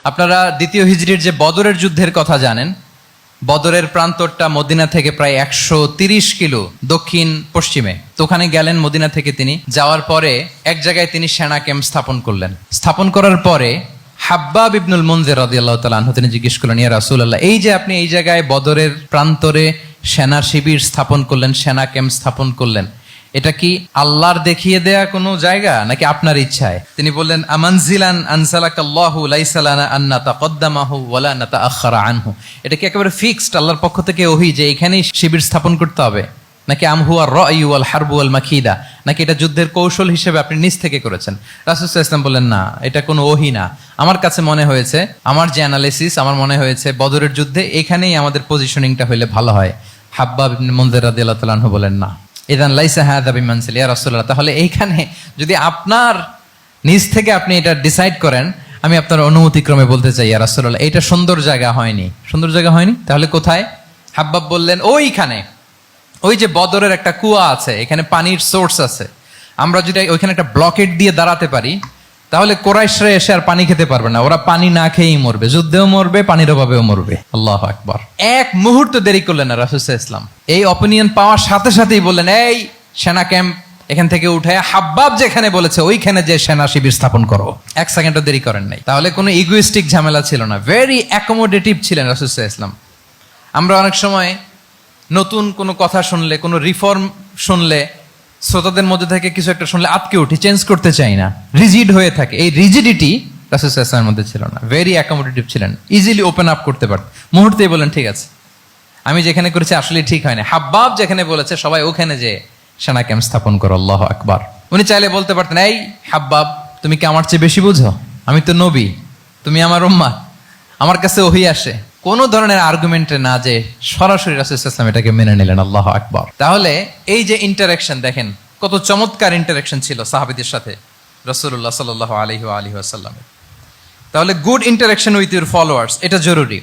আপনারা দ্বিতীয় হিজরির যে বদরের যুদ্ধের কথা জানেন, বদরের প্রান্তরটা মদিনা থেকে প্রায় 130 কিলো দক্ষিণ পশ্চিমে। তো ওখানে গেলেন মদিনা থেকে তিনি। যাওয়ার পরে এক জায়গায় তিনি সেনা ক্যাম্প স্থাপন করলেন। স্থাপন করার পরে হাব্বাব ইবনুল মুনজির রাদিয়াল্লাহু তাআলা আনহু তিনি জিজ্ঞেস করলেন, ইয়া রাসূলুল্লাহ, এই যে আপনি এই জায়গায় বদরের প্রান্তরে সেনা শিবির স্থাপন করলেন, সেনা ক্যাম্প স্থাপন করলেন, এটা কি আল্লাহর দেখিয়ে দেয়া কোনো জায়গা নাকি আপনার ইচ্ছায়? তিনি বললেন, আমানজিলান আনসালাকাল্লাহু লাইসা লানা আন নাতাকদ্দামাহু ওয়ালা নাতাআখারা আনহু। এটা কি একেবারে ফিক্সড আল্লাহর পক্ষ থেকে ওহী যে এখানেই শিবির স্থাপন করতে হবে, নাকি আমহুয়া রায়ু ওয়াল হারবু ওয়াল মাকিদা, নাকি এটা যুদ্ধের কৌশল হিসেবে আপনি নিজ থেকে করেছেন? রাসূল সাল্লাল্লাহু আলাইহি ওয়াসাল্লাম বললেন, না, এটা কোনো ওহী না। আমার কাছে মনে হয়েছে, আমার যে অ্যানালিসিস, আমার মনে হয়েছে বদরের যুদ্ধে এখানেই আমাদের পজিশনিংটা হইলে ভালো হয়। হাব্বাব ইবনে মুনজির রাদিয়াল্লাহু তাআলা আনহু বলেন, না, ইদান লাইসা হাযা বিমানসিল ইয়া রাসূলুল্লাহ, তাহলে এইখানে যদি আপনার নিজ থেকে আপনি এটা ডিসাইড করেন, আমি আপনার অনুমতিক্রমে বলতে চাই ইয়া রাসূলুল্লাহ, এটা সুন্দর জায়গা হয়নি। সুন্দর জায়গা হয়নি? তাহলে কোথায়? হাব্বাব বললেন, ওইখানে, ওই যে বদরের একটা কুয়া আছে, এখানে পানির সোর্স আছে। আমরা যদি ওইখানে একটা ব্লকেট দিয়ে দাঁড়াতে পারি, তাহলে কোরাইশরা এসে আর পানি খেতে পারবে না। ওরা পানি না খেয়েই মরবে, যুদ্ধেও মরবে, পানির অভাবেও মরবে। আল্লাহু আকবার। এক মুহূর্ত দেরি করলেন না রাসূল সাল্লাল্লাহু আলাইহি ওয়াসাল্লাম। এই অপিনিয়ন পাওয়ার সাথে সাথেই বললেন, এই সেনা ক্যাম্প এখান থেকে উঠে হাব্বাব যেখানে বলেছে ওইখানে যে সেনা শিবির স্থাপন করো। এক সেকেন্ডও দেরি করেন নাই। তাহলে কোনো ইগোইস্টিক ঝামেলা ছিল না, ভেরি অ্যাকোমোডেটিভ ছিলেন রাসূল সাল্লাল্লাহু আলাইহি ওয়াসাল্লাম। আমরা অনেক সময় নতুন কোনো কথা শুনলে, কোনো রিফর্ম শুনলে, শ্রোতাদের মধ্যে থেকে কিছু একটা শুনলে আটকে উঠি, চেঞ্জ করতে চাই না, রিজিড হয়ে থাকে। এই রিজিডিটি রাসূল সাল্লাল্লাহু আলাইহি ওয়াসাল্লামের মধ্যে ছিল না। ভেরি অ্যাকোমোডেটিভ ছিলেন, ইজিলি ওপেন আপ করতে পারতেন। মুহূর্তেই বলেন, ঠিক আছে, আমি যেখানে করেছি আসলে ঠিক হয় না। হাব্বাব যেখানে বলেছে সবাই ওখানে যে সেনা ক্যাম্প স্থাপন করো। আল্লাহু আকবার। উনি চাইলে বলতে পারতেন, এই হাব্বাব, তুমি কি আমার চেয়ে বেশি বুঝো? আমি তো নবী, তুমি আমার উম্মাহ, আমার কাছে ওহী আসে। কোনো ধরনের আর্গুমেন্টে না যে সরাসরি রাসূল সাল্লাল্লাহু আলাইহি ওয়াসাল্লাম এটাকে মেনে নিলেন। আল্লাহু আকবার। তাহলে এই যে ইন্টারেকশন দেখেন, কত চমৎকার ইন্টারেকশন ছিল সাহাবীদের সাথে রাসূলুল্লাহ সাল্লাল্লাহু আলাইহি ওয়া আলিহি ওয়াসাল্লামের। তাহলে good interaction with your followers, এটা জরুরি।